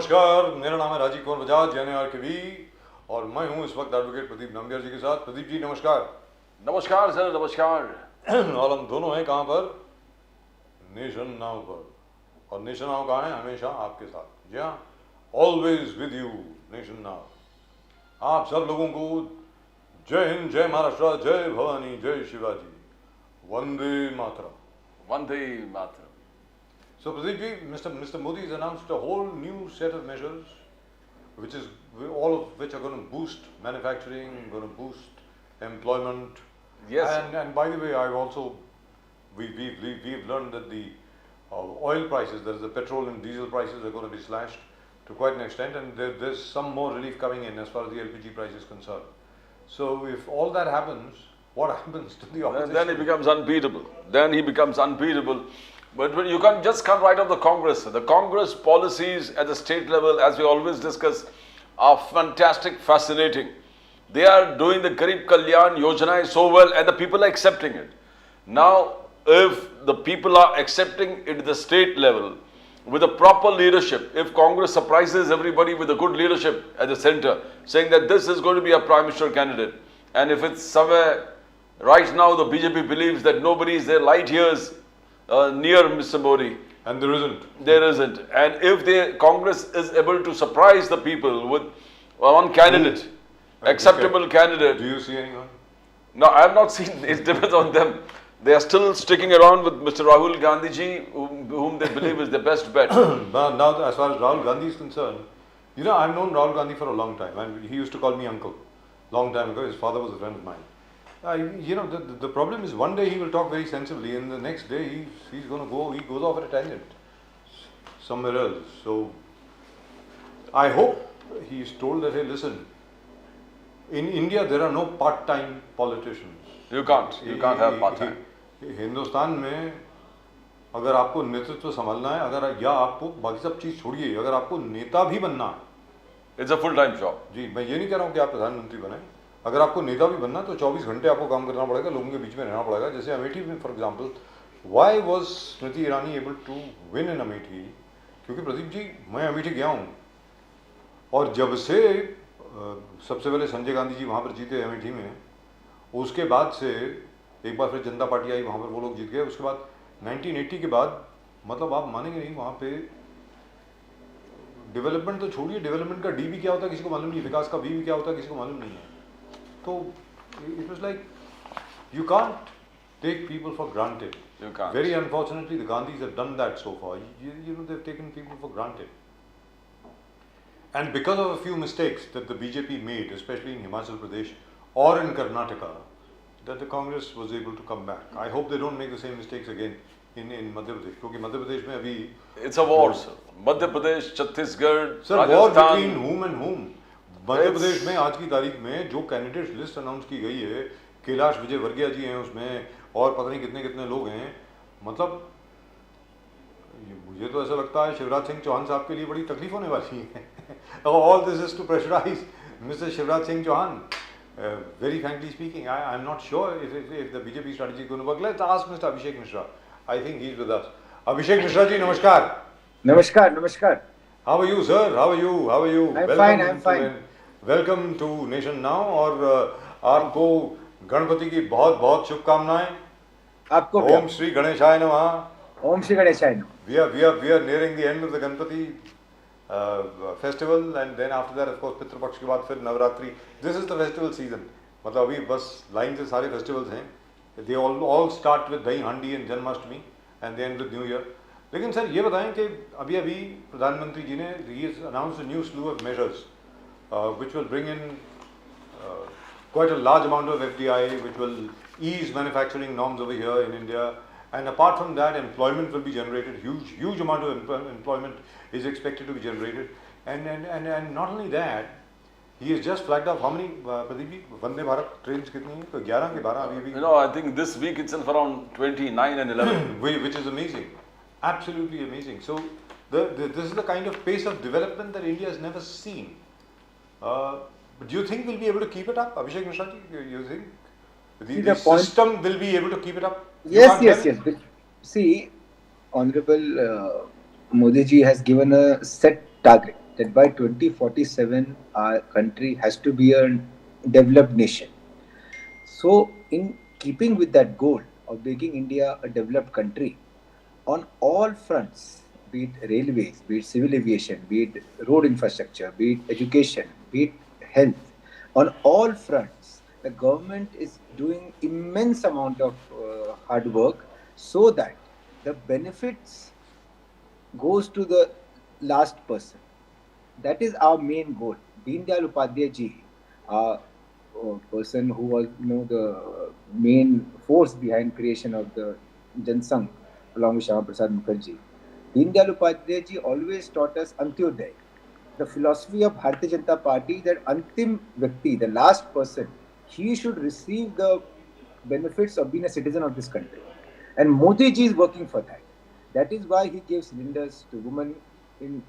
नमस्कार, मेरा नाम है राजीव कुमार बजाज ANTHR और मैं हूं इस वक्त एडवोकेट प्रदीप नंबियार जी के साथ। प्रदीप जी नमस्कार। नमस्कार सर, नमस्कार। और हम दोनों हैं कहाँ पर? नेशन नाउ पर। और नेशन नाउ कहाँ है? हमेशा आपके साथ। जी हाँ, always with you nation now. आप सब लोगों को जय हिंद, जय महाराष्ट्र, जय भवानी, जय Shivaji, Vande Mataram. Vande Mataram. So Pradeep ji, Mr. Modi has announced a whole new set of measures, all of which are going to boost manufacturing, going to boost employment. Yes. And by the way, we've learned that the oil prices, that is the petrol and diesel prices, are going to be slashed to quite an extent, and there's some more relief coming in as far as the LPG price is concerned. So if all that happens, what happens to the opposition? Then he becomes unbeatable. But you can't come right off the Congress. The Congress policies at the state level, as we always discuss, are fantastic, fascinating. They are doing the Garib Kalyan Yojana so well, and the people are accepting it. Now, if the people are accepting it at the state level, with a proper leadership, if Congress surprises everybody with a good leadership at the center, saying that this is going to be a prime minister candidate, and if it's somewhere, right now the BJP believes that nobody is there light years near Mr. Modi. And there isn't. There isn't. And if the Congress is able to surprise the people with one candidate, acceptable candidate. Do you see anyone? No, I have not seen. It depends on them. They are still sticking around with Mr. Rahul Gandhi ji, whom they believe is the best bet. Now, as far as Rahul Gandhi is concerned, I've known Rahul Gandhi for a long time, and he used to call me uncle. Long time ago, his father was a friend of mine. The problem is one day he will talk very sensibly, and the next day he goes off at a tangent somewhere else. So I hope he is told that, hey, listen, in India there are no part-time politicians. You can't have part-time. Hindustan में अगर आपको नेतृत्व संभालना है, या आपको बाकी सब चीज छोड़िए, अगर आपको नेता भी बनना है, It's a full-time job. जी, मैं ये नहीं कह रहा हूँ कि आप प्रधानमंत्री बने, अगर आपको नेता भी बनना तो 24 घंटे आपको काम करना पड़ेगा, लोगों के बीच में रहना पड़ेगा। जैसे अमेठी में for example, why was Smriti Irani able to win in Amethi? क्योंकि प्रदीप जी, मैं अमेठी गया हूँ, और जब से सबसे पहले संजय गांधी जी वहाँ पर जीते अमेठी में, उसके बाद से एक बार फिर जनता पार्टी आई, वहाँ पर वो लोग जीत गए। उसके बाद 1980 के बाद, मतलब आप मानेंगे नहीं, वहाँ पे डेवलपमेंट तो छोड़िए, डेवलपमेंट का डी भी क्या होता है किसी को मालूम नहीं, विकास का भी क्या होता है किसी को मालूम नहीं है। तो it was like, you can't take people for granted. You can't. Very unfortunately, the Gandhis have done that so far. They've taken people for granted. And because of a few mistakes that the BJP made, especially in Himachal Pradesh or in Karnataka, that the Congress was able to come back. I hope they don't make the same mistakes again in Madhya Pradesh. क्योंकि मध्य प्रदेश में अभी It's a war, sir. Madhya Pradesh, Chhattisgarh, Sir, Rajasthan. war between whom and whom? Madhya Pradesh में आज की तारीख में जो candidate list announce की गई है, कैलाश विजयवर्गीय जी हैं उसमें, और पता नहीं कितने कितने लोग हैं। मतलब मुझे तो ऐसा लगता है शिवराज सिंह चौहान साहब के लिए बड़ी तकलीफ होने वाली है। All this is to pressurize Mr. Shivraj Singh Chauhan. Very frankly speaking, I'm not sure if the BJP strategy is going to work. Let's ask Mr. Abhishek Mishra. I think he's with us. Abhishek Mishra ji, namaskar. Namaskar. How are you, sir? How are you? I'm fine. Welcome to Nation Now, और आपको गणपति की बहुत बहुत शुभकामनाएं। आपको ओम श्री गणेशाय नमः। ओम श्री गणेशाय नमः। We are nearing the end of the Ganpati festival, and then after that of course पितृ पक्ष के बाद फिर Navratri. This is the festival season. मतलब अभी बस लाइन से सारे festivals हैं। They all start with दही हांडी and Janmashtami, and they end with New Year. लेकिन सर ये बताएं कि अभी प्रधानमंत्री जी ने announced a new slew of measures which will bring in quite a large amount of FDI, which will ease manufacturing norms over here in India, and apart from that, employment will be generated. Huge amount of employment is expected to be generated, and not only that, he has just flagged off how many Pradeep ji, Vande Bharat trains kitni hain? तो 11 के 12 अभी भी. I think this week itself around 29 and 11. Which is amazing, absolutely amazing. So this is the kind of pace of development that India has never seen. Do you think we'll be able to keep it up, Abhishek Mishra ji? You think the system will be able to keep it up? Yes. See, Honorable Modi ji has given a set target that by 2047 our country has to be a developed nation. So, in keeping with that goal of making India a developed country, on all fronts, be it railways, be it civil aviation, be it road infrastructure, be it education, be it health, on all fronts, the government is doing immense amount of hard work so that the benefits goes to the last person. That is our main goal. Deen Dayal Upadhyay ji, a person who was the main force behind creation of the Jansangh along with Shyama Prasad Mukherjee. Deen Dayal Upadhyay ji always taught us Antyodaya, the philosophy of Bharatiya Janata Party, that Antim Vyakti, the last person, he should receive the benefits of being a citizen of this country. And Modi ji is working for that. That is why he gave cylinders to women in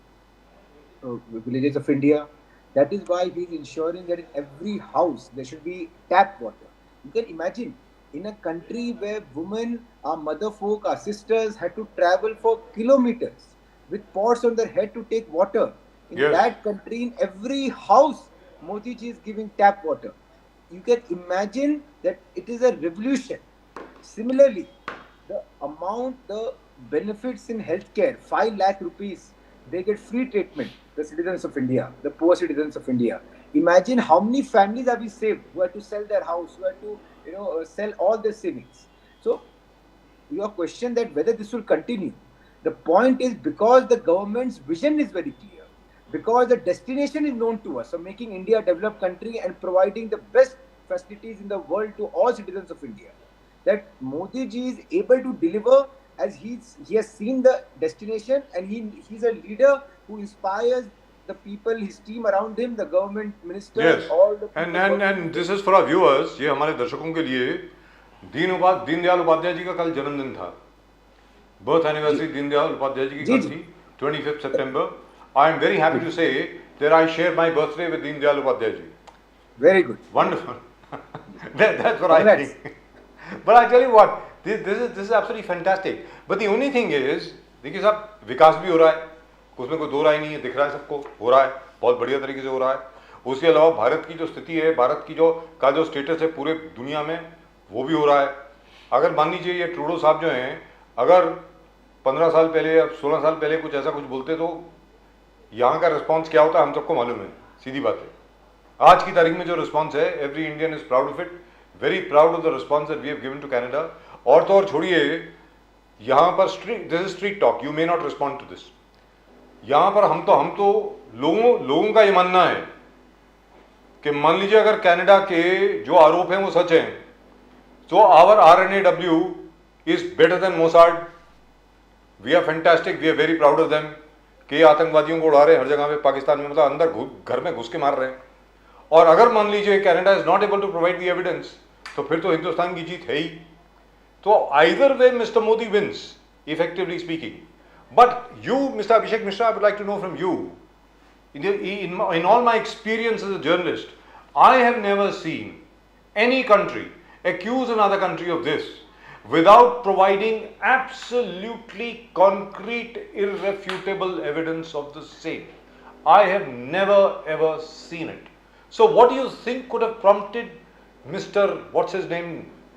villages of India. That is why he is ensuring that in every house there should be tap water. You can imagine, in a country where women, our mother folk, our sisters had to travel for kilometers with pots on their head to take water. In that country, in every house, Modi ji is giving tap water. You can imagine that it is a revolution. Similarly, the benefits in healthcare, 5 lakh rupees, they get free treatment, the citizens of India, the poor citizens of India. Imagine how many families have we saved who had to sell their house, who had to sell all their savings. So, your question that whether this will continue, the point is because the government's vision is very clear, because the destination is known to us of making India a developed country and providing the best facilities in the world to all citizens of India, that Modi ji is able to deliver, as he has seen the destination, and he's a leader who inspires the people, his team around him, the government ministers, all the people. And this is for our viewers, ये हमारे दर्शकों के लिए दीन दयाल उपाध्याय जी का कल जन्मदिन था, birth anniversary Deen Dayal Upadhyay ji की कल थी, 25th September. I am very happy to say that I share my birthday with Deen Dayal Upadhyay ji. Very good. Wonderful. That's what I think. But I tell you what, this is absolutely fantastic. But the only thing is, देखिए साहब, विकास भी हो रहा है, उसमें कोई दो राय नहीं है, दिख रहा है सबको, हो रहा है, बहुत बढ़िया तरीके से हो रहा है. उसके अलावा भारत की जो स्थिति है, भारत की जो स्टेटस है पूरे दुनिया में, वो भी हो रहा है. अगर मान लीजिए ये ट्रूडो साहब जो हैं, अगर 15 साल पहले या 16 साल पहले कुछ ऐसा कुछ बोलते तो यहाँ का रिस्पॉन्स क्या होता है हम सबको मालूम है, सीधी बात है. आज की तारीख में जो रिस्पॉन्स है, every Indian is proud of it, very proud of the response that we have given to Canada. और तो और छोड़िए, यहाँ पर this is street talk, you may not respond to this. यहाँ पर हम तो लोगों का ये मानना है कि मान लीजिए अगर कनाडा के जो आरोप हैं वो सच हैं, तो our RNAW is better than Mossad. We are fantastic, we are very proud of them कि आतंकवादियों को उड़ा रहे हैं हर जगह पे पाकिस्तान में, मतलब अंदर घर में घुस के मार रहे हैं. और अगर मान लीजिए Canada is not able to provide the evidence, तो फिर तो हिंदुस्तान की जीत है ही. तो either way Mister Modi wins, effectively speaking. But you Mister Abhishek Mishra, I would like to know from you, in all my experience as a journalist, I have never seen any country accuse another country of this without providing absolutely concrete, irrefutable evidence of the same. I have never ever seen it. So what do you think could have prompted Mr. what's his name,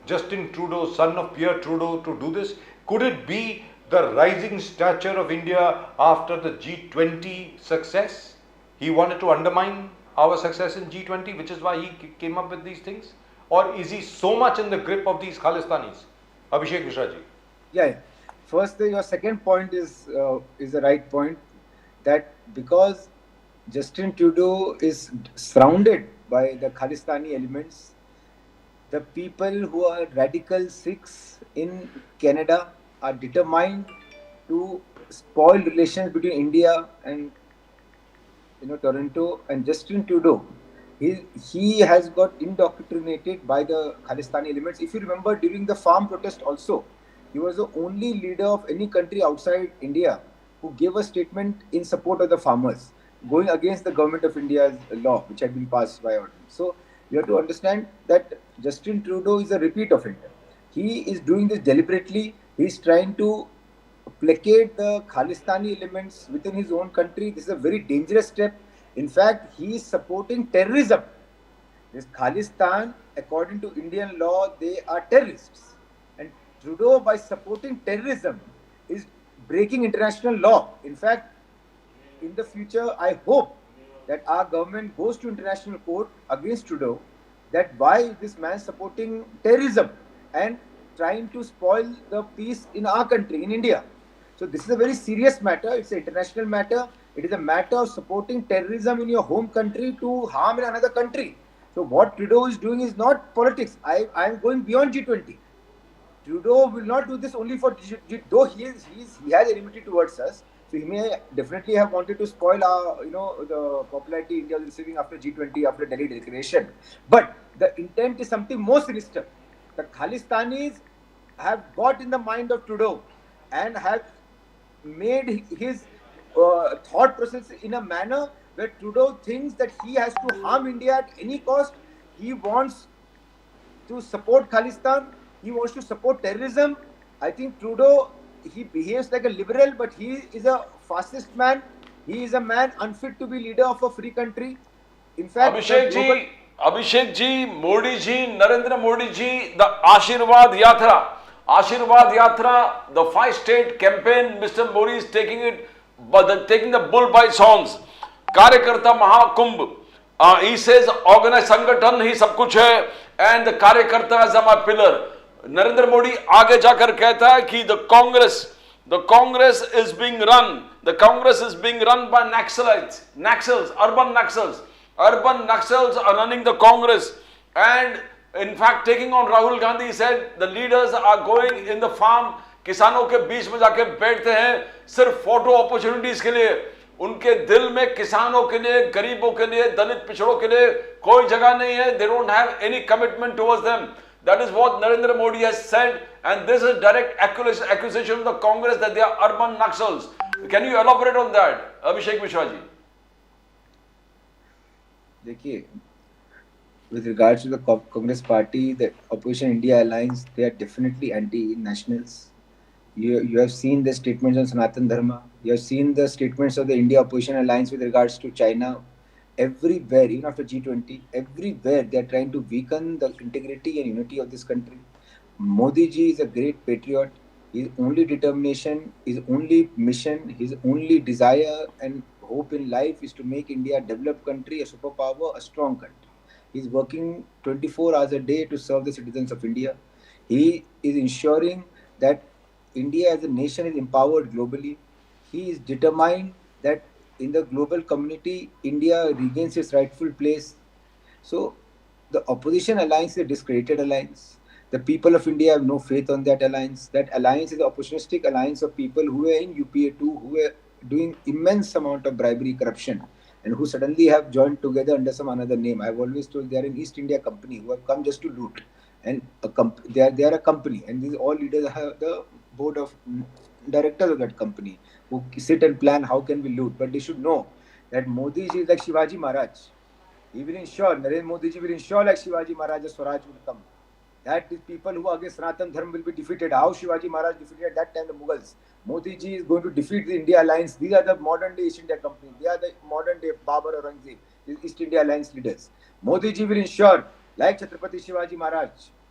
Justin Trudeau, son of Pierre Trudeau, to do this? Could it be the rising stature of India after the G20 success? He wanted to undermine our success in G20, which is why he came up with these things? Or is he so much in the grip of these Khalistanis? Abhishek Mishra ji. Yeah. First, your second point is the right point, that because Justin Trudeau is surrounded by the Khalistani elements, the people who are radical Sikhs in Canada are determined to spoil relations between India and Toronto. And Justin Trudeau, he has got indoctrinated by the Khalistani elements. If you remember, during the farm protest also, he was the only leader of any country outside India who gave a statement in support of the farmers, going against the government of India's law, which had been passed by ordinance. So you have to understand that Justin Trudeau is a repeat of it. He is doing this deliberately. He is trying to placate the Khalistani elements within his own country. This is a very dangerous step. In fact, he is supporting terrorism. This Khalistan, according to Indian law, they are terrorists. And Trudeau, by supporting terrorism, is breaking international law. In fact, in the future, I hope that our government goes to international court against Trudeau, that why is this man supporting terrorism and trying to spoil the peace in our country, in India. So this is a very serious matter. It's an international matter. It is a matter of supporting terrorism in your home country to harm in another country. So what Trudeau is doing is not politics. I am going beyond G20. Trudeau will not do this only for though he has enmity towards us. So he may definitely have wanted to spoil our, the popularity India is receiving after G20, after Delhi Declaration. But the intent is something more sinister. The Khalistanis have got in the mind of Trudeau and have made his thought process in a manner where Trudeau thinks that he has to harm India at any cost. He wants to support Khalistan. He wants to support terrorism. I think Trudeau, he behaves like a liberal, but he is a fascist man. He is a man unfit to be leader of a free country. In fact, Abhishek ji, Modi ji, Narendra Modi ji, the Ashirwad Yatra, the 5-state campaign, Mr. Modi is taking the bull by its horns. Karyakarta Mahakumbh. He says organized Sangathan ही सब कुछ है and the Karyakartas are my pillar. Narendra Modi आगे जाकर कहता है कि the Congress is being run by Naxalites, urban Naxals are running the Congress, and in fact taking on Rahul Gandhi. He said the leaders are going in the farm, किसानों के बीच में जाके बैठते हैं सिर्फ फोटो अपॉर्चुनिटीज के लिए. उनके दिल में किसानों के लिए, गरीबों के लिए, दलित पिछड़ों के लिए कोई जगह नहीं है. They don't have any commitment towards them. That is what Narendra Modi has said, and this is direct accusation of the Congress that they are urban Naxals. Can you elaborate on that, Abhishek Mishra ji? देखिए, with regards to the Congress Party, the Opposition India Alliance, they are definitely anti-nationals. You have seen the statements on Sanatan Dharma. You have seen the statements of the India Opposition Alliance with regards to China. Everywhere, even after G20, everywhere they are trying to weaken the integrity and unity of this country. Modi ji is a great patriot. His only determination, his only mission, his only desire and hope in life is to make India a developed country, a superpower, a strong country. He is working 24 hours a day to serve the citizens of India. He is ensuring that India as a nation is empowered globally. He is determined that in the global community, India regains its rightful place. So, the opposition alliance is a discredited alliance. The people of India have no faith on that alliance. That alliance is an opportunistic alliance of people who were in UPA 2, who were doing immense amount of bribery, corruption, and who suddenly have joined together under some another name. I have always told they are an East India company who have come just to loot. And they are a company, and these all leaders have the board of directors of that company who sit and plan how can we loot. But they should know that Modi ji is like Shivaji Maharaj. He will ensure, Narendra Modi ji will ensure like Shivaji Maharaj, Swaraj will come. That is people who are against Sanatan Dharma will be defeated. How Shivaji Maharaj defeated at that time the Mughals. Modi ji is going to defeat the India Alliance. These are the modern day East India company. They are the modern day Babur Aurangzeb, the East India Alliance leaders. Modi ji will ensure, like Chhatrapati Shivaji Maharaj,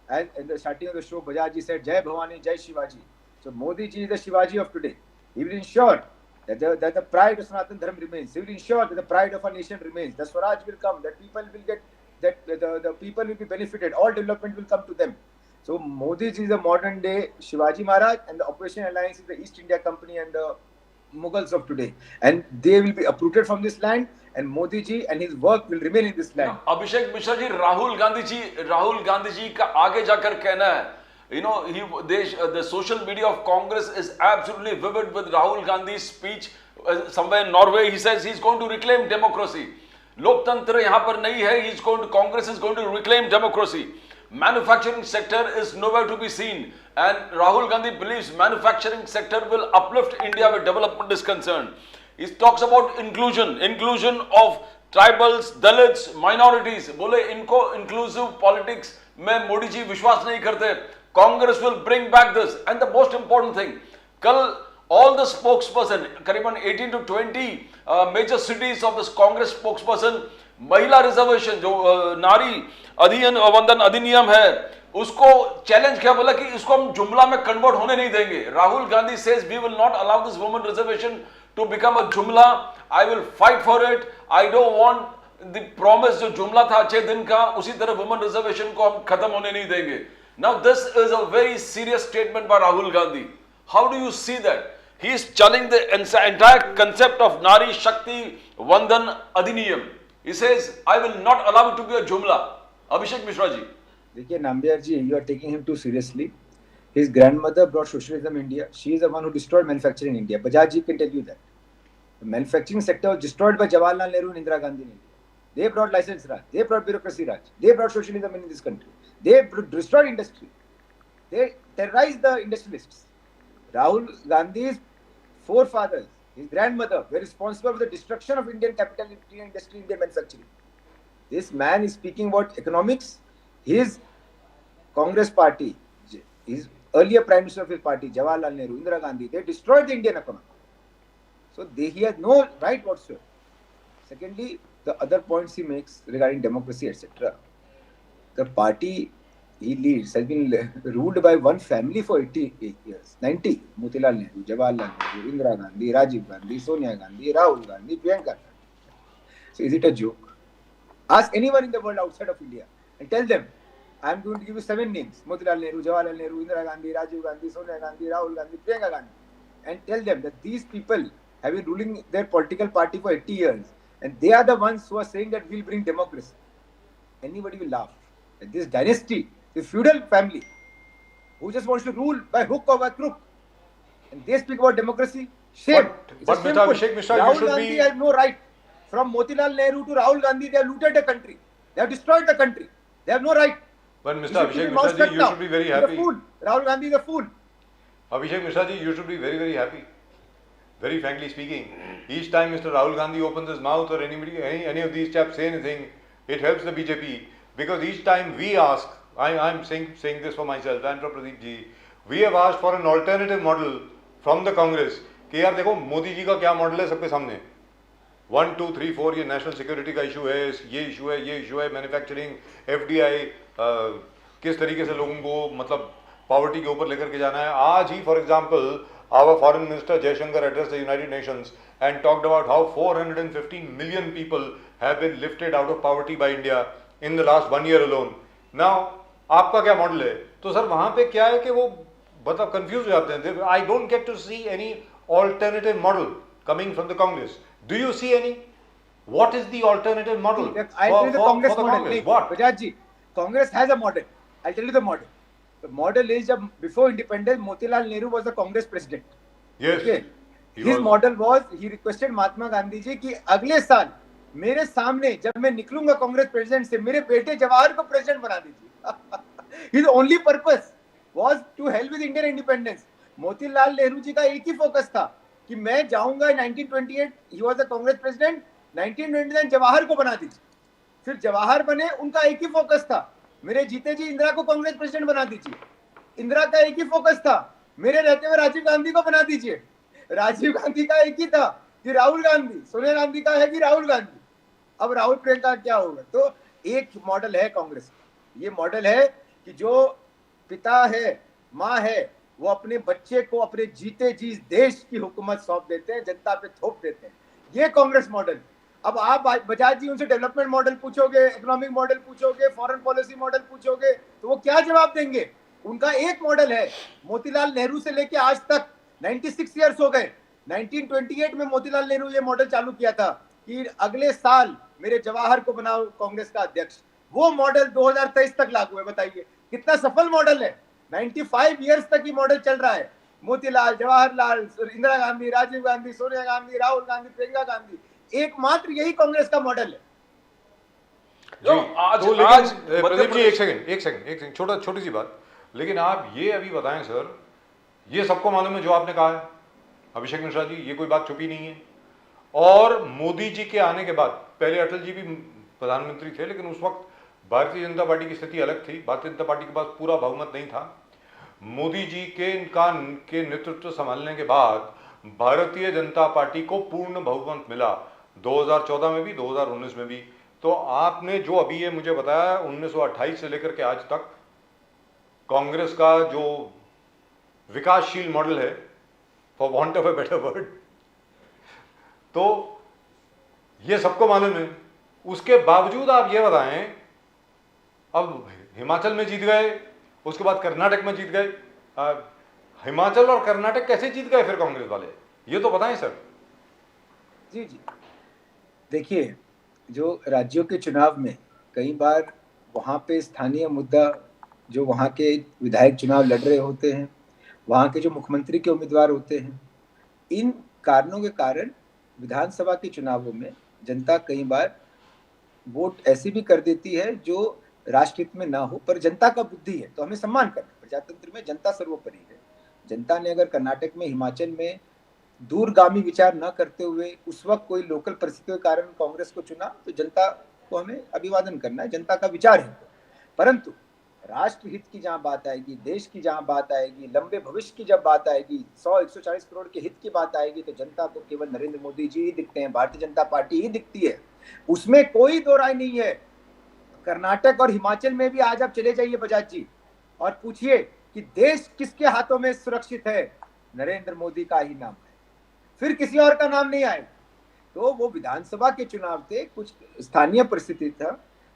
as in the starting of the show, Bajaj ji said, Jai Bhavani, Jai Shivaji. So Modi ji is the Shivaji of today. He will ensure that the pride of Sanatan Dharma remains. He will ensure that the pride of our nation remains. The Swaraj will come. That people will get, that the people will be benefited. All development will come to them. So Modi ji is the modern day Shivaji Maharaj, and the Opposition Alliance is the East India Company and the Mughals of today. And they will be uprooted from this land, and Modi ji and his work will remain in this land. Abhishek Mishra ji, Rahul Gandhi ji का आगे जाकर कहना है. You know, the social media of Congress is absolutely vivid with Rahul Gandhi's speech. Somewhere in Norway, he says he's going to reclaim democracy. Loktantra यहाँ पर नहीं है. Congress is going to reclaim democracy. Manufacturing sector is nowhere to be seen, and Rahul Gandhi believes manufacturing sector will uplift India where development is concerned. He talks about inclusion of tribals, Dalits, minorities. बोले इनको inclusive politics में मोदी जी विश्वास नहीं करते. Congress will bring back this, and the most important thing, कल all the spokesperson, करीबन 18 to 20 major cities of this Congress spokesperson, महिला reservation जो नारी अधिनियम वंदन अधिनियम है उसको चैलेंज किया, बोला कि इसको हम जुमला में कन्वर्ट होने नहीं देंगे. Rahul Gandhi says we will not allow this women reservation to become a jumla. I will fight for it. I don't want the promise जो जुमला था 6 दिन का, उसी तरह वुमेन रिजर्वेशन को हम खत्म होने नहीं देंगे. Now this is a very serious statement by Rahul Gandhi. How do you see that? He is challenging the entire concept of Nari Shakti Vandan Adhiniyam. He says, I will not allow it to be a jumla. Abhishek Mishra ji. देखिए नाम्बियार जी, you are taking him too seriously. His grandmother brought socialism in India. She is the one who destroyed manufacturing in India. Bajaj ji can tell you that. The manufacturing sector was destroyed by Jawaharlal Nehru and Indira Gandhi in India. They brought license Raj. They brought bureaucracy Raj. They brought socialism in this country. They destroyed industry. They terrorized the industrialists. Rahul Gandhi's forefathers, his grandmother, were responsible for the destruction of Indian capital, Indian industry, Indian manufacturing. This man is speaking about economics. His Congress party, his earlier prime minister of his party, Jawaharlal Nehru, Indira Gandhi, they destroyed the Indian economy. So he has no right whatsoever. Secondly, the other points he makes regarding democracy, etc. The party he leads has been ruled by one family for 88 years. 90. Motilal Nehru, Jawaharlal Nehru, Indira Gandhi, Rajiv Gandhi, Sonia Gandhi, Rahul Gandhi, Priyanka Gandhi. So is it a joke? Ask anyone in the world outside of India and tell them, I am going to give you 7 names. Motilal Nehru, Jawaharlal Nehru, Indira Gandhi, Rajiv Gandhi, Sonia Gandhi, Rahul Gandhi, Priyanka Gandhi. And tell them that these people have been ruling their political party for 80 years. And they are the ones who are saying that we will bring democracy. Anybody will laugh. And this dynasty, the feudal family who just wants to rule by hook or by crook, and they speak about democracy. Shame. But Mr. Abhishek Mishra, you Rahul should Gandhi be... has no right. From Motilal Nehru to Rahul Gandhi, they have looted the country. They have destroyed the country. They have no right. But Mr. Abhishek Mishra ji, you should be very happy. He's a fool. Rahul Gandhi is a fool. Abhishek Mishra ji, you should be very, very happy. Very frankly speaking, each time Mr. Rahul Gandhi opens his mouth or any of these chaps say anything, it helps the BJP. Because each time we ask, I'm saying this for myself and for Pradeep ji, we have asked for an alternative model from the Congress कि यार देखो मोदी जी का क्या model है सबके सामने 1, 2, 3, 4 ये national security का इशू है, ये इशू है मैन्युफैक्चरिंग, FDI, किस तरीके से लोगों को मतलब पॉवर्टी के ऊपर लेकर के जाना है. आज ही for example our foreign minister Jaishankar addressed the United Nations and talked about how 415 million people have been lifted out of poverty by India in the last 1 year alone. Now आपका क्या मॉडल है? तो sir वहां पे क्या है कि वो मतलब कंफ्यूज हो जाते हैं. I don't get to see any alternative model coming from the Congress. Do you see any? What is the alternative model I tell you the Congress model. What? Bajaj ji, Congress has a model. I'll tell you the model. The model is that before independence, Motilal Nehru was the Congress president. Yes. Okay. His model was, he requested Mahatma Gandhi ji कि अगले साल मेरे सामने जब मैं निकलूंगा Congress president से मेरे बेटे जवाहर को प्रेसिडेंट बना दीजिए. His only purpose was to help with Indian independence. Motilal Nehru ji का एक ही फोकस था कि मैं जाऊंगा 1928, he was the Congress president, 1929 Jawahar को बना दीजिए. फिर जवाहर बने, उनका एक ही फोकस था मेरे जीते जी इंदिरा को कांग्रेस प्रेसिडेंट बना दीजिए. इंदिरा का एक ही फोकस था मेरे रहते हुए राजीव गांधी को बना दीजिए. राजीव गांधी का एक ही था कि राहुल गांधी, सोनिया गांधी का है कि राहुल गांधी. अब राहुल प्रियंका क्या होगा? तो एक मॉडल है कांग्रेस. ये मॉडल है कि जो पिता है, माँ है, वो अपने बच्चे को अपने जीते जी देश की हुकूमत सौंप देते हैं, जनता पे थोप देते हैं. ये कांग्रेस मॉडल. अब आप बजाज जी उनसे डेवलपमेंट मॉडल पूछोगे, इकोनॉमिक मॉडल पूछोगे, फॉरेन पॉलिसी मॉडल पूछोगे, तो वो क्या जवाब देंगे? उनका एक मॉडल है. मोतीलाल नेहरू से लेके आज तक 96 ईयर्स हो गए. 1928 में मोतीलाल नेहरू ये मॉडल चालू किया था कि अगले साल मेरे जवाहर को बनाओ कांग्रेस का अध्यक्ष. वो मॉडल 2023 तक लागू है. बताइए कितना सफल मॉडल है. 95 ईयर्स तक ये मॉडल चल रहा है. मोतीलाल, जवाहरलाल, इंदिरा गांधी, राजीव गांधी, सोनिया गांधी, राहुल गांधी, प्रियंका गांधी, एकमात्र यही कांग्रेस का मॉडल है. प्रदीप जी एक सेकंड छोटी सी बात. लेकिन आप ये अभी बताएं सर, ये सबको मालूम है जो आपने कहा है अभिषेक मिश्रा जी, ये कोई बात छुपी नहीं है. और मोदी जी के आने के बाद, पहले अटल जी भी प्रधानमंत्री थे, लेकिन उस वक्त भारतीय जनता पार्टी की स्थिति अलग थी. भारतीय जनता पार्टी के पास पूरा बहुमत नहीं था. मोदी जी के नेतृत्व संभालने के बाद भारतीय जनता पार्टी को पूर्ण बहुमत मिला 2014 में भी 2019 में भी। तो आपने जो अभी ये मुझे बताया 1928 से लेकर के आज तक कांग्रेस का जो विकासशील मॉडल है, for want of a better word, तो ये सबको मालूम है। उसके बावजूद आप ये बताएं, अब हिमाचल में जीत गए, उसके बाद कर्नाटक में जीत गए। हिमाचल और कर्नाटक कैसे जीत गए फिर कांग्रेस वाले, ये तो बताएं सर। जी जी, देखिए, जो राज्यों के चुनाव में कई बार वहाँ पे स्थानीय मुद्दा, जो वहाँ के विधायक चुनाव लड़ रहे होते हैं, वहाँ के जो मुख्यमंत्री के उम्मीदवार होते हैं, इन कारणों के कारण विधानसभा के चुनावों में जनता कई बार वोट ऐसी भी कर देती है जो राष्ट्र हित में ना हो, पर जनता का बुद्धि है तो हमें सम्मान करना। प्रजातंत्र में जनता सर्वोपरि है। जनता ने अगर कर्नाटक में, हिमाचल में दूरगामी विचार न करते हुए उस वक्त कोई लोकल परिस्थितियों के कारण कांग्रेस को चुना, तो जनता को हमें अभिवादन करना है, जनता का विचार है। परंतु राष्ट्र हित की जहां बात आएगी, देश की जहां बात आएगी, लंबे भविष्य की जब बात आएगी, 100-140 करोड़ के हित की बात आएगी, तो जनता को केवल नरेंद्र मोदी जी ही दिखते हैं, भारतीय जनता पार्टी ही दिखती है। उसमें कोई दो राय नहीं है। कर्नाटक और हिमाचल में भी आज आप चले जाइए बजाज जी और पूछिए कि देश किसके हाथों में सुरक्षित है, नरेंद्र मोदी का ही नाम है, फिर किसी और का नाम नहीं आएगा। तो वो विधानसभा के चुनाव थे, कुछ स्थानीय परिस्थिति था,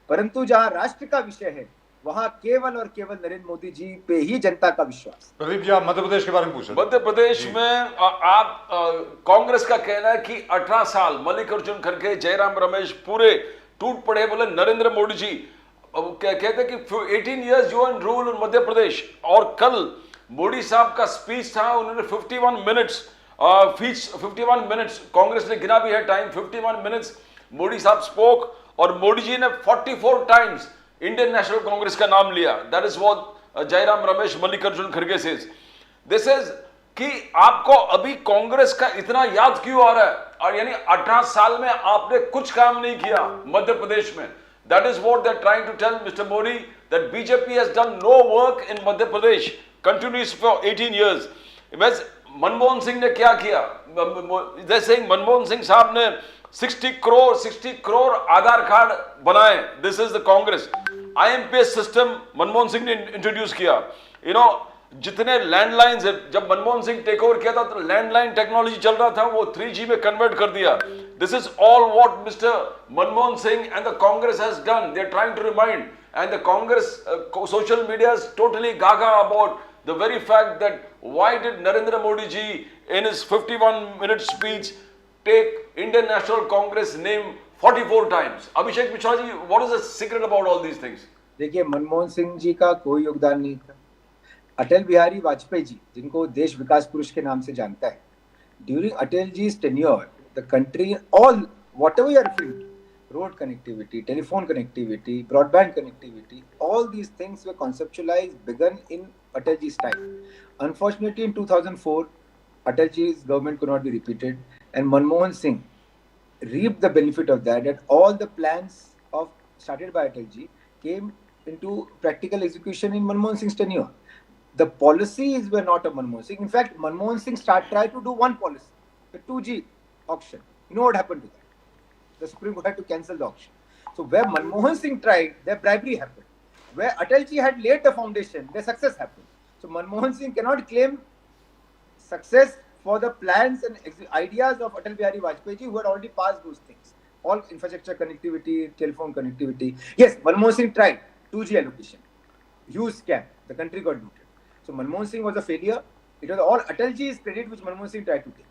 परंतु जहां राष्ट्र का विषय है वहां केवल और केवल नरेंद्र मोदी जी पे ही जनता का विश्वास। प्रदीप जी, आप मध्य प्रदेश के बारे में पूछ रहे थे। मध्य प्रदेश में आप कांग्रेस का कहना है कि 18 साल मल्लिकार्जुन खड़गे, जयराम रमेश पूरे टूट पड़े, बोले नरेंद्र मोदी जी कहते हैं कि 18 years you and rule in Madhya Pradesh. और कल मोदी साहब का स्पीच था, उन्होंने 51 मिनट्स कांग्रेस ने गिना भी है टाइम, 51 मिनट्स मोदी साहब स्पोक, और मोदी जी ने 44 टाइम्स इंडियन नेशनल कांग्रेस का नाम लिया। That is what Jairam Ramesh Mallikarjun खड़गे सेज। दिस इज कि आपको अभी कांग्रेस का इतना याद क्यों आ रहा है, और यानी 18 साल में आपने कुछ काम नहीं किया मध्य प्रदेश में। That is what they're trying to tell Mr. Modi, that BJP has done no work in Madhya Pradesh, continues for 18 years. Whereas Manmohan Singh ने क्या किया? They're saying मनमोहन सिंह साहब ने 60 करोड़ आधार कार्ड बनाए. This is the Congress. IMPS system Manmohan Singh ने introduce किया. You know, जितने landlines, जब मनमोहन सिंह टेक ओवर किया था तो लैंडलाइन टेक्नोलॉजी चल रहा था, वो 3G में कन्वर्ट कर दिया. This is all what Mr. Manmohan Singh and the Congress has done. They are trying to remind, and the Congress social media is totally gaga about the very fact that why did Narendra Modi ji in his 51-minute speech take Indian National Congress name 44 times? Abhishek Mishra ji, what is the secret about all these things? देखिए, मनमोहन सिंह जी का कोई योगदान नहीं था. अटल बिहारी वाजपेयी जी, जिनको देश विकास पुरुष के नाम से जानता है, during Atal ji tenure, the country, all whatever you are referring to, road connectivity, telephone connectivity, broadband connectivity, all these things were conceptualized, begun in Atalji's time. Unfortunately, in 2004, Atalji's government could not be repeated, and Manmohan Singh reaped the benefit of that. That all the plans of started by Atalji came into practical execution in Manmohan Singh's tenure. The policies were not of Manmohan Singh. In fact, Manmohan Singh tried to do one policy, the 2G auction. You know what happened to that? The Supreme Court had to cancel the auction. So where Manmohan Singh tried, their bribery happened. Where Atalji had laid the foundation, their success happened. So Manmohan Singh cannot claim success for the plans and ideas of Atal Bihari Vajpayee ji, who had already passed those things. All infrastructure connectivity, telephone connectivity. Yes, Manmohan Singh tried 2G allocation. Huge scam. The country got looted. So Manmohan Singh was a failure. It was all Atalji's credit which Manmohan Singh tried to take.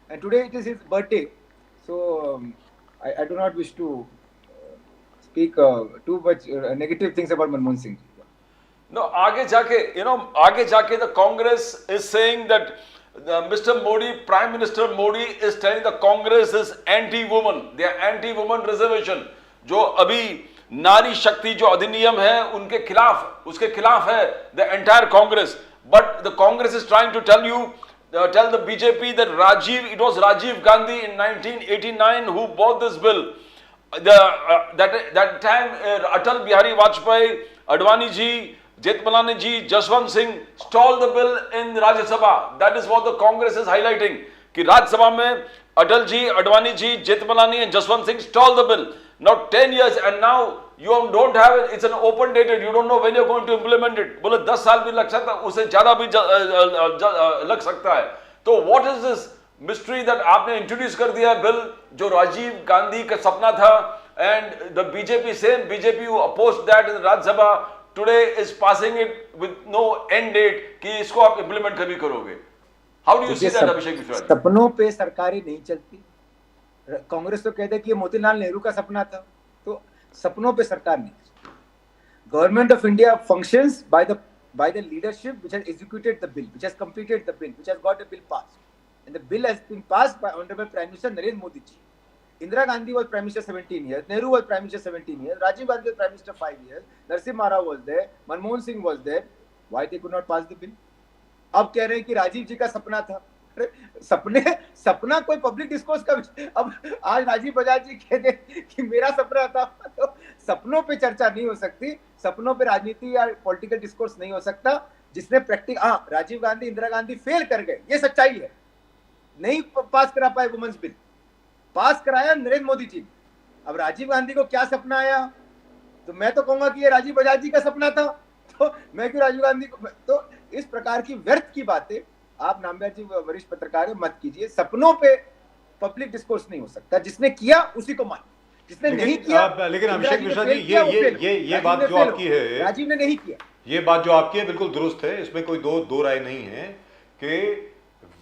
And today it is his birthday, so I do not wish to speak too much negative things about Manmohan Singh. No, आगे जाके the Congress is saying that Mr. Modi, Prime Minister Modi is telling the Congress is anti-woman. They are anti-woman reservation. जो अभी नारी शक्ति जो अधिनियम है उनके खिलाफ, उसके खिलाफ है the entire Congress. But the Congress is trying to tell you. Tell the BJP that it was Rajiv Gandhi in 1989 who bought this bill. That time Atal Bihari Vajpayee, Advani ji, Jethmalani ji, Jaswant Singh stalled the bill in Rajya Sabha. That is what the Congress is highlighting. कि राज्यसभा में Atal ji, Advani ji, Jethmalani and Jaswant Singh stalled the bill. Now 10 years and now you don't have it. It's an open dated. You don't know when you're going to implement it. बोले 10 साल भी लग सकता है, उससे ज्यादा भी लग सकता है. तो what is this mystery that आपने इंट्रोड्यूस कर दिया बिल जो राजीव गांधी का सपना था, and the BJP, same BJP who opposed that in Rajya Sabha today is passing it with no end date कि इसको आप implement कभी करोगे. How do you see that, Abhishek Mishra? सपनों पे सरकारें नहीं चलती. कांग्रेस तो कहते हैं कि ये मोतीलाल नेहरू का सपना था, तो सपनों पे सरकार नहीं. Government of India functions by the leadership which has executed the bill, which has completed the bill, which has got the bill passed, and the bill has been passed by Honorable Prime Minister Narendra Modi ji. Indira Gandhi was Prime Minister 17 years, Nehru was Prime Minister 17 years, Rajiv Gandhi was Prime Minister 5 years, Narasimha Rao was there, Manmohan Singh was there. Why they could not pass the bill? अब कह रहे हैं कि राजीव जी का सपना था. सपना कोई पब्लिक डिस्कोर्स का. अब आज राजीव बजाज जी कहते कि मेरा सपना था, तो सपनों पे चर्चा नहीं हो सकती, सपनों पे राजनीति या पॉलिटिकल डिस्कोर्स नहीं हो सकता. जिसने राजीव गांधी, इंदिरा गांधी फेल कर गए, ये सच्चाई है. नहीं पास करा पाए वुमेन्स बिल, पास कराया नरेंद्र मोदी जी. अब राजीव गांधी को क्या सपना आया, तो मैं तो कहूंगा कि ये राजीव बजाज जी का सपना था, तो मैं क्यों राजीव गांधी को. तो इस प्रकार की व्यर्थ की बातें आप नामबियार जी वरिष्ठ पत्रकार है, मत कीजिए. सपनों पे पब्लिक डिस्कोर्स नहीं हो सकता. जिसने किया उसी को मान, जिसने नहीं किया. लेकिन अभिषेक मिश्रा जी, ये बात जो आपकी है, राजीव ने नहीं किया, ये बात जो आपकी है बिल्कुल दुरुस्त है. इसमें कोई दो राय नहीं है कि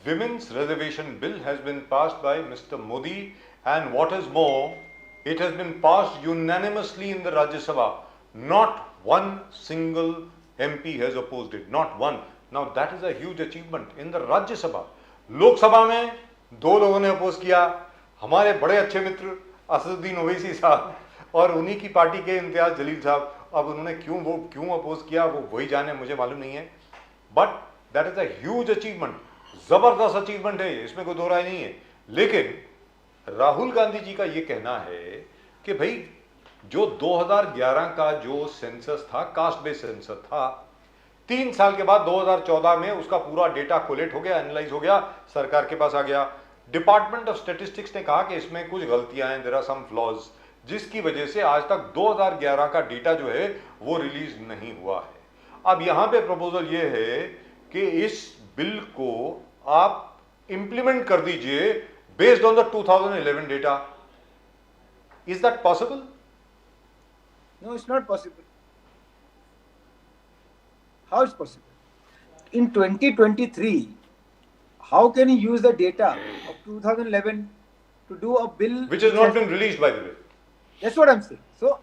Women's Reservation Bill has been passed by Mr. Modi, and what is more, it has been passed unanimously in the Rajya Sabha. Not one single MP has opposed it, not one. Now that is a huge achievement in the Rajya Sabha. लोक सभा में 2 लोगों ने oppose किया, हमारे बड़े अच्छे मित्र असदुद्दीन ओवैसी साहब और उन्हीं की पार्टी के इम्तियाज जलील साहब. अब उन्होंने क्यों अपोज किया वो वही जाने, मुझे मालूम नहीं है. But that is a huge achievement, जबरदस्त अचीवमेंट है, इसमें कोई दो राय नहीं है. लेकिन राहुल गांधी जी का ये कहना है कि भाई जो 2011 का जो सेंसस था, कास्ट बेस्ड सेंसस था, 3 साल के बाद 2014 में उसका पूरा डेटा कोलेक्ट हो गया, एनालाइज हो गया, सरकार के पास आ गया. डिपार्टमेंट ऑफ स्टैटिस्टिक्स ने कहा कि इसमें कुछ गलतियां हैं, देयर आर सम फ्लॉज, जिसकी वजह से आज तक 2011 का डेटा जो है वो रिलीज नहीं हुआ है. अब यहां पे प्रपोजल ये है कि इस बिल को आप इंप्लीमेंट कर दीजिए based on the 2011 data. Is that possible? No, it's not possible. How is possible? In 2023, how can you use the data of 2011 to do a bill which has not been released, by the way? That's what I'm saying. So,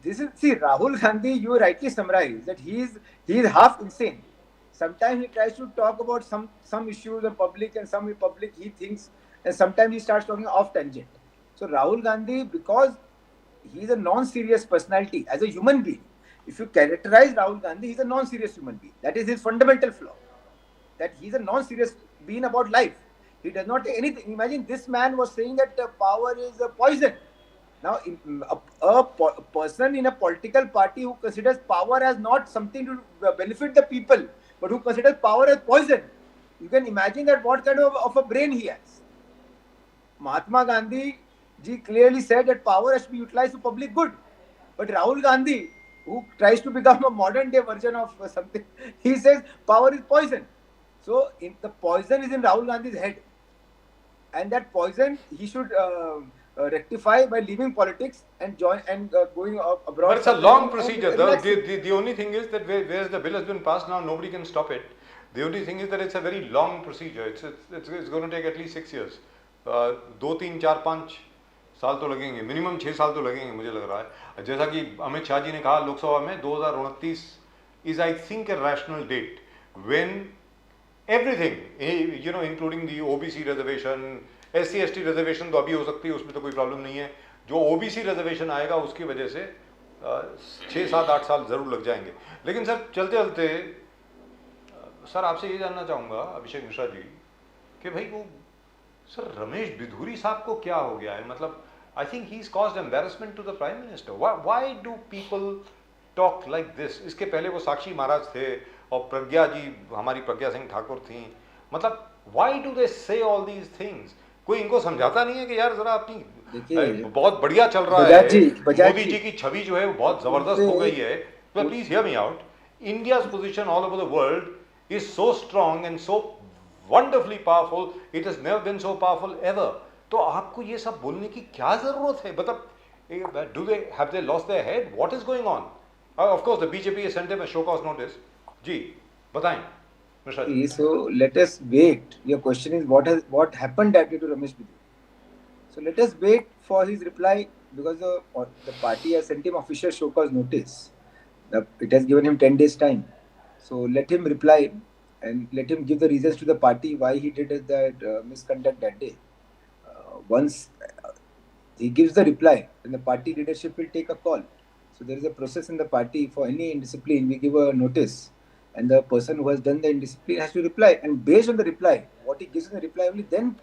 this is, see, Rahul Gandhi, you rightly summarized that he is half insane. Sometimes he tries to talk about some issues in public, and some in public he thinks, and sometimes he starts talking off tangent. So Rahul Gandhi, because he is a non-serious personality as a human being, if you characterize Rahul Gandhi, he is a non-serious human being. That is his fundamental flaw. That he is a non-serious being about life. He does not take anything. Imagine this man was saying that power is a poison. Now, a person in a political party who considers power as not something to benefit the people, but who considers power as poison, you can imagine that what kind of a brain he has. Mahatma Gandhi ji clearly said that power has to be utilized for public good. But Rahul Gandhi, who tries to become a modern day version of something, he says power is poison. So the poison is in Rahul Gandhi's head. And that poison he should rectify by leaving politics and going abroad. But it's a long procedure. The only thing is that whereas the bill has been passed now, nobody can stop it. The only thing is that it's a very long procedure. It's going to take at least 6 years. 2, 3, 4, 5 साल तो लगेंगे, minimum 6 साल तो लगेंगे मुझे लग रहा है. जैसा कि अमित शाह जी ने कहा लोकसभा में 2029 is I think a rational date when everything, you know, including the OBC reservation, SC ST reservation तो अभी हो सकती है, उसमें तो कोई प्रॉब्लम नहीं है. जो OBC reservation आएगा उसकी वजह से 6, 7, 8 साल जरूर लग जाएंगे. लेकिन सर चलते चलते सर आपसे ये जानना चाहूँगा अभिषेक मिश्रा जी कि भाई वो सर रमेश बिधूरी साहब को क्या हो गया है. मतलब I think he's caused embarrassment to the Prime Minister. Why do people talk like this? इसके पहले वो साक्षी महाराज थे और प्रज्ञा जी, हमारी प्रज्ञा सिंह ठाकुर थी. मतलब Why do they say all these things? कोई इनको समझाता नहीं है कि यार जरा अपनी देखिए, बहुत बढ़िया चल रहा बजाज है, जी मोदी जी की छवि जो है वो बहुत जबरदस्त हो गई है, but please hear me out. India's position all over the world is so strong and so wonderfully powerful. It has never been so powerful ever. तो आपको ये सब बोलने की क्या जरूरत है? मतलब do they have they lost their head? What is going on? Of course, the BJP has sent him a show cause notice. जी बताएं. So let us wait. Your question is what happened that day to Ramesh Bidhu. So let us wait for his reply because the party has sent him official show cause notice. It has given him 10 days time. So let him reply and let him give the reasons to the party why he did that misconduct that day. Once he gives the reply, then the party leadership will take a call. So there is a process in the party for any indiscipline. We give a notice. And the person who has done the indiscipline has to reply. And based on the reply, what he gives in the reply only then.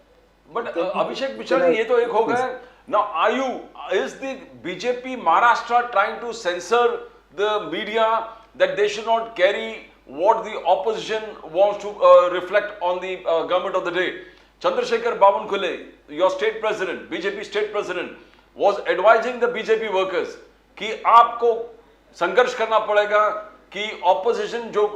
But Abhishek Mishra, ये तो एक हो गया. Now, is the BJP Maharashtra trying to censor the media that they should not carry what the opposition wants to reflect on the government of the day? Chandrasekhar Bavankhule, your state president, BJP state president, was advising the BJP workers कि आपको संघर्ष करना पड़ेगा कि opposition जो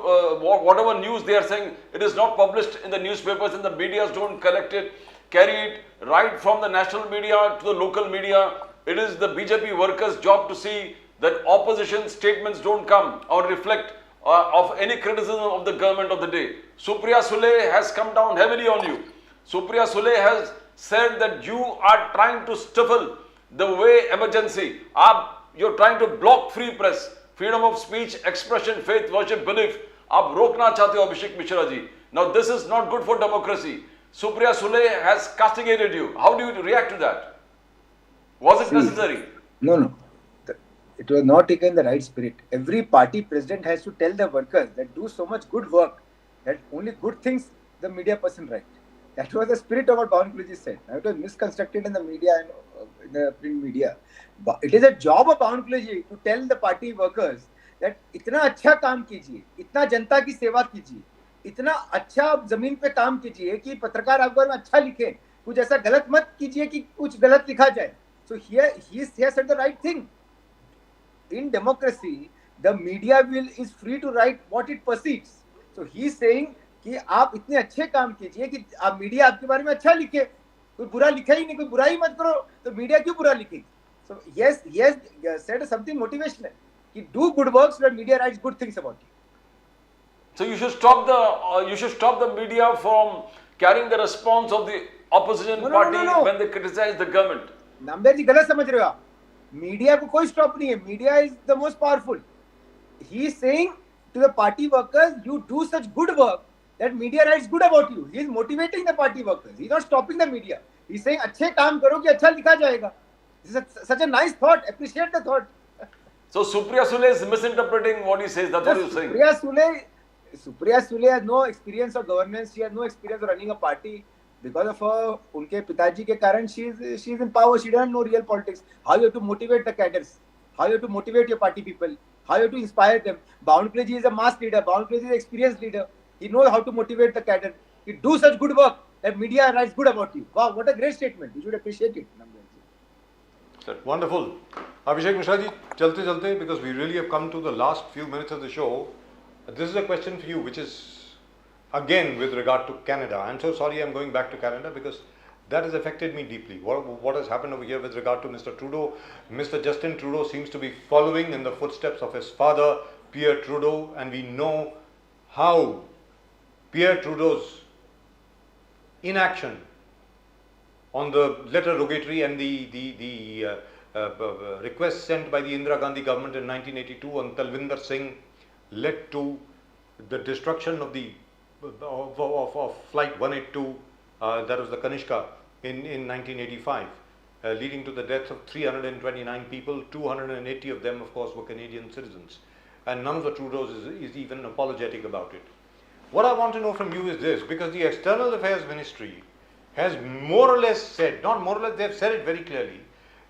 whatever news they are saying, it is not published in the newspapers and the medias don't collect it, carry it right from the national media to the local media. It is the BJP workers' job to see that opposition statements don't come or reflect of any criticism of the government of the day. Supriya Sule has come down heavily on you. Supriya Sule has said that you are trying to stifle the way emergency. You're trying to block free press, freedom of speech, expression, faith, worship, belief. आप रोकना चाहते हो Abhishek Mishra ji. Now this is not good for democracy. Supriya Sule has castigated you. How do you react to that? Was it necessary? No. It was not taken in the right spirit. Every party president has to tell the workers that do so much good work that only good things the media person write. That was the spirit of what Bavankhule said. Now it was misconstructed in the media and in the print media. But it is a job of Bavankhule to tell the party workers that इतना अच्छा काम कीजिए, इतना जनता की सेवा कीजिए, इतना अच्छा जमीन पे काम कीजिए कि पत्रकार अखबार में अच्छा लिखे, कुछ ऐसा गलत मत कीजिए कि कुछ गलत लिखा जाए. So here he has said the right thing. In democracy, the media is free to write what it perceives. So he is saying कि आप इतने अच्छे काम कीजिए कि आप मीडिया आपके बारे में अच्छा लिखे, कोई बुरा लिखा ही नहीं, कोई बुराई मत करो, तो मीडिया क्यों बुरा लिखेगी? So yes, he has said something motivational. He do good works when media writes good things about you. So you should stop the media from carrying the response of the opposition party when they criticize the government. Namdev ji गलत समझ रहे हो आप. Media को कोई stop नहीं है. Media is the most powerful. He is saying to the party workers, you do such good work that media writes good about you. He is motivating the party workers. He is not stopping the media. He is saying अच्छे काम करो कि अच्छा लिखा जाएगा. This is such a nice thought. Appreciate the thought. So Supriya Sule is misinterpreting what he says. That's what you're saying. Supriya Sule has no experience of governance. She has no experience of running a party. Because of her, उनके पिताजी के कारण she is in power. She doesn't know real politics. How you have to motivate the cadres. How you have to motivate your party people. How you have to inspire them. Bavankhule ji is a mass leader. Bavankhule ji is an experienced leader. He knows how to motivate the cadre. He do such good work that media writes good about you. Wow, what a great statement. You should appreciate it. Sir, wonderful. Abhishek Mishra ji, chalte chalte, because we really have come to the last few minutes of the show. This is a question for you, which is again with regard to Canada. I'm so sorry I'm going back to Canada because that has affected me deeply. What has happened over here with regard to Mr. Trudeau? Mr. Justin Trudeau seems to be following in the footsteps of his father, Pierre Trudeau, and we know how Pierre Trudeau's inaction on the letter rogatory and the request sent by the Indira Gandhi government in 1982 on Talvinder Singh led to the destruction of flight 182, that was the Kanishka, in 1985, leading to the deaths of 329 people. 280 of them, of course, were Canadian citizens, and none of the Trudeaus is even apologetic about it. What I want to know from you is this, because the External Affairs Ministry has more or less said, not more or less, they have said it very clearly,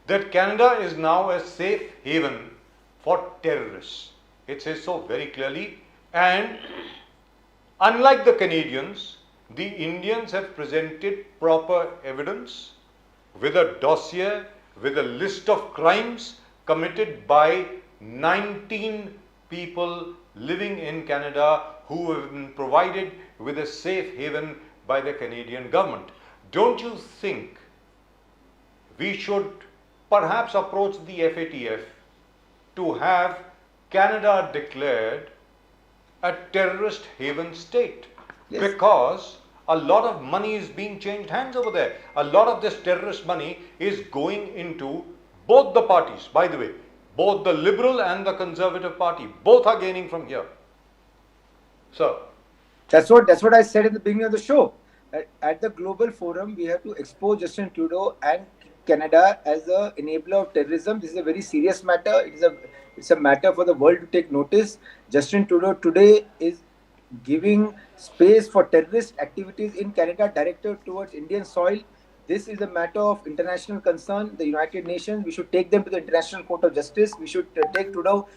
that Canada is now a safe haven for terrorists. It says so very clearly, and unlike the Canadians, the Indians have presented proper evidence with a dossier, with a list of crimes committed by 19 people living in Canada who have been provided with a safe haven by the Canadian government. Don't you think we should perhaps approach the FATF to have Canada declared a terrorist haven state? Yes. Because a lot of money is being changed hands over there. A lot of this terrorist money is going into both the parties, by the way. Both the Liberal and the Conservative Party, both are gaining from here. So, That's what I said in the beginning of the show. At the global forum, we have to expose Justin Trudeau and Canada as an enabler of terrorism. This is a very serious matter. It's a matter for the world to take notice. Justin Trudeau today is giving space for terrorist activities in Canada directed towards Indian soil. This is a matter of international concern. The United Nations, we should take them to the International Court of Justice. We should take Trudeau.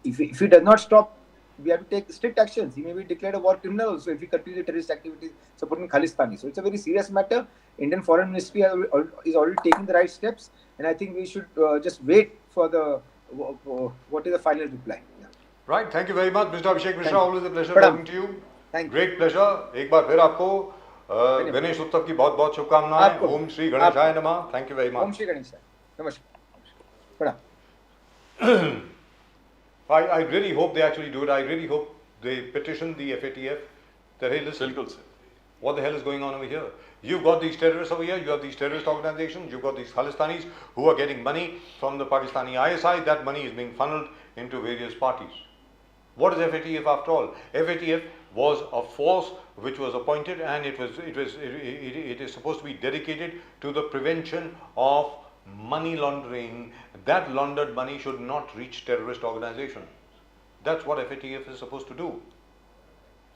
If he does not stop, we have to take strict actions. He may be declared a war criminal also if he continues the terrorist activities supporting Khalistani. So it's a very serious matter. Indian Foreign Ministry is already taking the right steps, and I think we should just wait for what is the final reply. Yeah. right, thank you very much, Mr. Abhishek Mishra. you. Always a pleasure Pradam. talking to you. Thank you. Great pleasure. एक बार फिर आपको गणेश उत्सव की बहुत बहुत शुभकामनाएं. आपको. ओम श्री गणेशाय नमः. Thank you very Om much. Shri Ganesha. Namaskar. Pradam. I really hope they actually do it. I really hope they petition the FATF that, hey, listen, बिल्कुल sir. what the hell is going on over here? You've got these terrorists over here, you have these terrorist organizations, you've got these Khalistanis who are getting money from the Pakistani ISI. That money is being funneled into various parties. What is FATF after all? FATF was a force which was appointed, and it is supposed to be dedicated to the prevention of money laundering. That laundered money should not reach terrorist organizations. That's what FATF is supposed to do.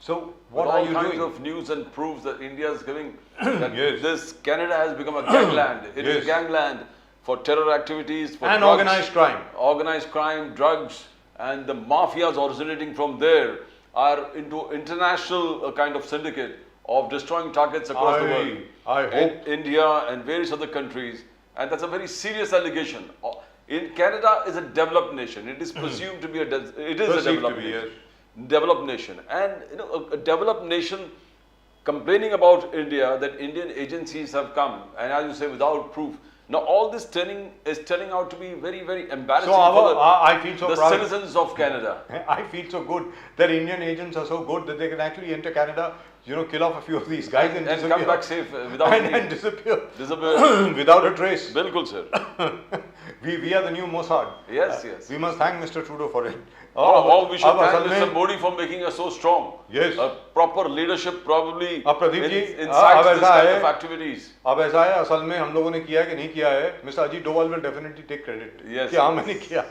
So what With are all you kinds doing? of news and proofs that India is giving that Yes. this Canada has become a gangland. It is Yes. a gangland for terror activities, for And drugs, organized crime. organized crime, drugs, and the mafias originating from there are into international kind of syndicate of destroying targets across the world. I And hope. India and various other countries, and that's a very serious allegation. In Canada is a developed nation. It is presumed to be it is a Perceived to developed be, nation. Developed nation, and a developed nation complaining about India that Indian agencies have come, and as you say, without proof. Now all this is turning out to be very, very embarrassing for I feel so the proud. citizens of Canada. I feel so good that Indian agents are so good that they can actually enter Canada, kill off a few of these guys and disappear. come back safe without and disappear disappear. without a trace. Bilkul, sir. We are the new Mossad. Yes, yes. We must thank Mr. Trudeau for it. We should अब thank असल Mr. में- Modi for making us so strong. Yes. A proper leadership probably Pradeep ji, incites अब this ऐसा kind है- of activities. अब ऐसा है, असल में हम लोगों ने किया है कि नहीं किया है. Mr. Ajit Doval will definitely take credit. Yes, कि हाँ yes. मैंने किया.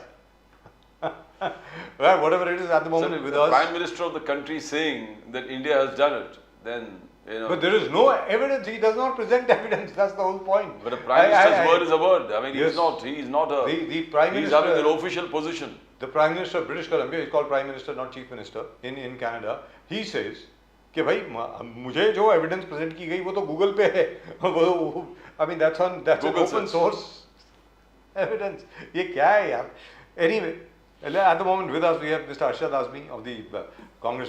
Well, whatever it is at the So moment if with the us. Prime Minister of the country saying that India has done it, then But there is no evidence. He does not present evidence. That's the whole point. But a Prime Minister's word is a word. I mean, Yes. he's not a. The Prime he's Minister. having an official position. The Prime Minister of British Columbia is called Prime Minister, not Chief Minister in Canada. He says कि भाई मुझे जो evidence present की गई वो तो Google पे है. I mean that's an Google open search. source evidence. ये क्या है यार? Anyway, at the moment with us we have Mr. Arshad Azmi of the Congress